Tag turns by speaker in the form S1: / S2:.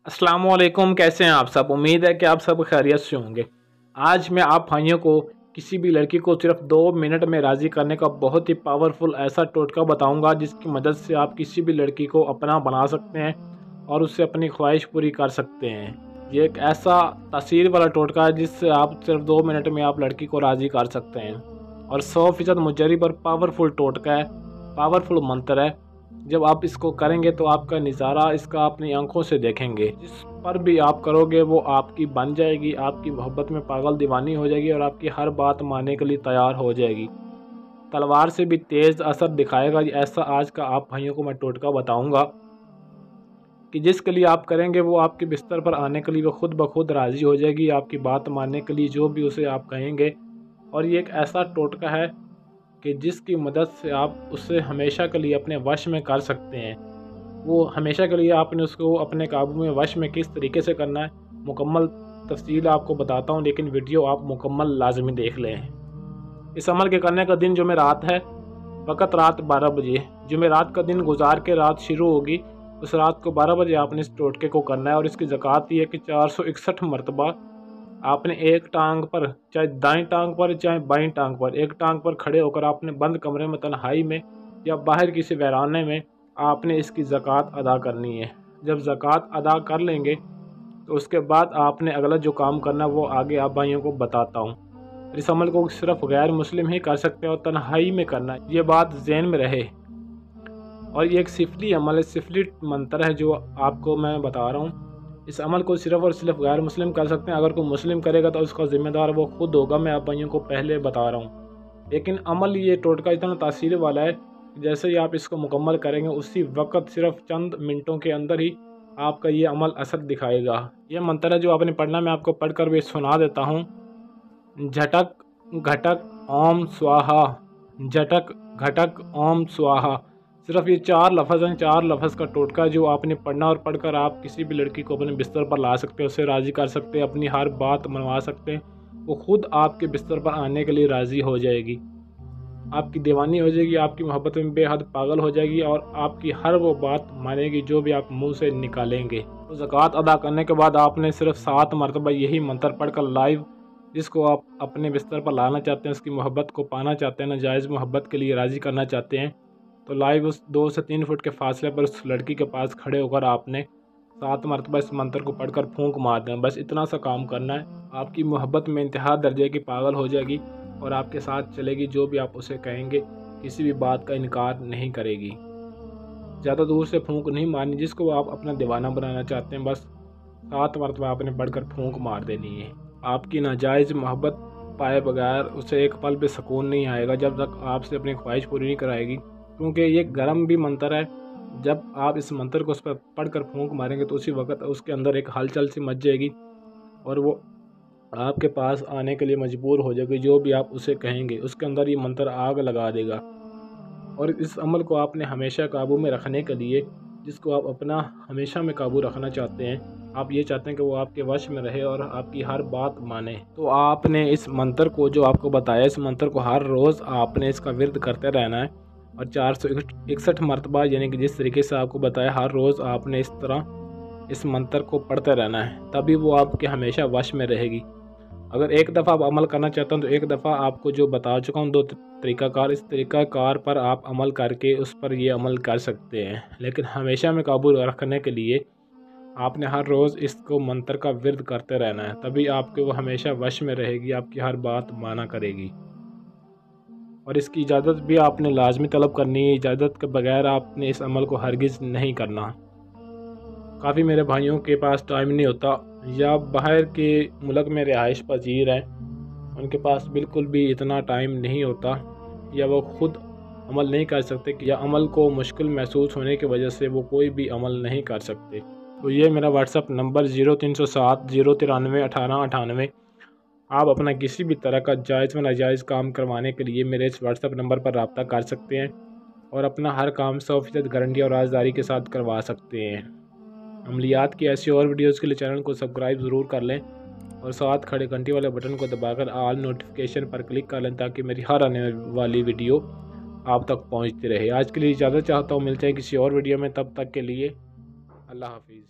S1: अस्सलाम वालेकुम, कैसे हैं आप सब। उम्मीद है कि आप सब खैरियत से होंगे। आज मैं आप भाइयों को किसी भी लड़की को सिर्फ 2 मिनट में राज़ी करने का बहुत ही पावरफुल ऐसा टोटका बताऊंगा जिसकी मदद से आप किसी भी लड़की को अपना बना सकते हैं और उससे अपनी ख्वाहिश पूरी कर सकते हैं। ये एक ऐसा तासीर वाला टोटका है जिससे आप सिर्फ 2 मिनट में आप लड़की को राज़ी कर सकते हैं और 100% मुजर्रब और पावरफुल टोटका है, पावरफुल मंत्र है। जब आप इसको करेंगे तो आपका नज़ारा इसका अपनी आंखों से देखेंगे। जिस पर भी आप करोगे वो आपकी बन जाएगी, आपकी मोहब्बत में पागल दीवानी हो जाएगी और आपकी हर बात मानने के लिए तैयार हो जाएगी। तलवार से भी तेज़ असर दिखाएगा। ऐसा आज का आप भाइयों को मैं टोटका बताऊंगा कि जिसके लिए आप करेंगे वो आपके बिस्तर पर आने के लिए वो खुद ब खुद राज़ी हो जाएगी, आपकी बात मानने के लिए जो भी उसे आप कहेंगे। और ये एक ऐसा टोटका है कि जिसकी मदद से आप उससे हमेशा के लिए अपने वश में कर सकते हैं। वो हमेशा के लिए आपने उसको अपने काबू में वश में किस तरीके से करना है मुकम्मल तफसील आपको बताता हूँ, लेकिन वीडियो आप मुकम्मल लाजमी देख लें। इस अमल के करने का दिन जुमेरात है, वक़्त रात 12 बजे। जुमेरात का दिन गुजार के रात शुरू होगी, उस रात को 12 बजे आपने इस टोटके को करना है। और इसकी ज़कात ये है कि 461 मरतबा आपने एक टांग पर, चाहे दाईं टांग पर चाहे बाईं टांग पर, एक टांग पर खड़े होकर आपने बंद कमरे में तन्हाई में या बाहर किसी वीराने में आपने इसकी ज़कात अदा करनी है। जब ज़कात अदा कर लेंगे तो उसके बाद आपने अगला जो काम करना वो आगे आप भाइयों को बताता हूँ। इस अमल को सिर्फ गैर मुस्लिम ही कर सकते हैं और तन्हाई में करना है, ये बात ज़हन में रहे। और ये एक सिफली अमल है, सिफली मंत्र है जो आपको मैं बता रहा हूँ। इस अमल को सिर्फ और सिर्फ गैर मुस्लिम कर सकते हैं। अगर कोई मुस्लिम करेगा तो उसका ज़िम्मेदार वो खुद होगा, मैं आप भाइयों को पहले बता रहा हूँ। लेकिन अमल ये टोटका इतना तासीर वाला है, जैसे ही आप इसको मुकम्मल करेंगे उसी वक्त सिर्फ चंद मिनटों के अंदर ही आपका ये अमल असर दिखाएगा। ये मंत्र है जो आपने पढ़ना, मैं आपको पढ़कर भी सुना देता हूँ। झटक घटक ओम स्वाहा, झटक घटक ओम स्वाहा। सिर्फ ये 4 लफ्ज़ हैं, 4 लफ्ज़ का टोटका जो आपने पढ़ना और पढ़कर आप किसी भी लड़की को अपने बिस्तर पर ला सकते हैं, उससे राज़ी कर सकते हैं, अपनी हर बात मनवा सकते हैं। वो खुद आपके बिस्तर पर आने के लिए राज़ी हो जाएगी, आपकी दीवानी हो जाएगी, आपकी मोहब्बत में बेहद पागल हो जाएगी और आपकी हर वो बात मानेगी जो भी आप मुंह से निकालेंगे। तो ज़कात अदा करने के बाद आपने सिर्फ 7 मरतबा यही मंत्र पढ़कर लाइव जिसको आप अपने बिस्तर पर लाना चाहते हैं, उसकी मोहब्बत को पाना चाहते हैं, नाजायज़ मोहब्बत के लिए राज़ी करना चाहते हैं, तो लाइव उस 2 से 3 फुट के फासले पर उस लड़की के पास खड़े होकर आपने 7 मरतबा इस मंत्र को पढ़कर फूंक मार दें। बस इतना सा काम करना है, आपकी मोहब्बत में इंतहा दर्जे की पागल हो जाएगी और आपके साथ चलेगी, जो भी आप उसे कहेंगे किसी भी बात का इनकार नहीं करेगी। ज़्यादा दूर से फूंक नहीं मारनी, जिसको आप अपना दीवाना बनाना चाहते हैं बस 7 मरतबा आपने पढ़कर फूंक मार देनी है। आपकी नाजायज़ मोहब्बत पाए बगैर उसे एक पल भी सुकून नहीं आएगा जब तक आपसे अपनी ख्वाहिश पूरी नहीं कराएगी, क्योंकि ये गर्म भी मंत्र है। जब आप इस मंत्र को उस पर पढ़कर फूंक मारेंगे तो उसी वक्त उसके अंदर एक हलचल सी मच जाएगी और वो आपके पास आने के लिए मजबूर हो जाएगी। जो भी आप उसे कहेंगे उसके अंदर ये मंत्र आग लगा देगा। और इस अमल को आपने हमेशा काबू में रखने के लिए, जिसको आप अपना हमेशा में काबू रखना चाहते हैं, आप ये चाहते हैं कि वो आपके वश में रहे और आपकी हर बात माने, तो आपने इस मंत्र को जो आपको बताया, इस मंत्र को हर रोज़ आपने इसका विर्द करते रहना है और 461 मरतबा, यानी कि जिस तरीके से आपको बताया, हर रोज़ आपने इस तरह इस मंत्र को पढ़ते रहना है, तभी वो आपके हमेशा वश में रहेगी। अगर एक दफ़ा आप अमल करना चाहते हैं तो एक दफ़ा आपको जो बता चुका हूँ 2 तरीक़ाकार, इस तरीक़ाकार पर आप अमल करके उस पर ये अमल कर सकते हैं। लेकिन हमेशा में काबू रखने के लिए आपने हर रोज़ इसको मंत्र का विर्द करते रहना है, तभी आपके वो हमेशा वश में रहेगी, आपकी हर बात माना करेगी। और इसकी इजाज़त भी आपने लाजमी तलब करनी है, इजाज़त के बगैर आपने इस अमल को हरगिज़ नहीं करना। काफ़ी मेरे भाइयों के पास टाइम नहीं होता या बाहर के मुल्क में रिहाइश पजीर हैं, उनके पास बिल्कुल भी इतना टाइम नहीं होता, या वो ख़ुद अमल नहीं कर सकते कि या अमल को मुश्किल महसूस होने की वजह से वो कोई भी अमल नहीं कर सकते। तो ये मेरा व्हाट्सअप नंबर 0307 093 1898। आप अपना किसी भी तरह का जायज़ व नाजायज़ काम करवाने के लिए मेरे इस व्हाट्सअप नंबर पर रब्ता कर सकते हैं और अपना हर काम 100% गारंटी और राजदारी के साथ करवा सकते हैं। अमलियात की ऐसी और वीडियोज़ के लिए चैनल को सब्सक्राइब ज़रूर कर लें और साथ खड़े घंटी वाले बटन को दबाकर ऑल नोटिफिकेशन पर क्लिक कर लें ताकि मेरी हर आने वाली वीडियो आप तक पहुंचती रहे। आज के लिए इजाज़त चाहता हूँ, मिलते हैं किसी और वीडियो में, तब तक के लिए अल्लाह हाफिज़।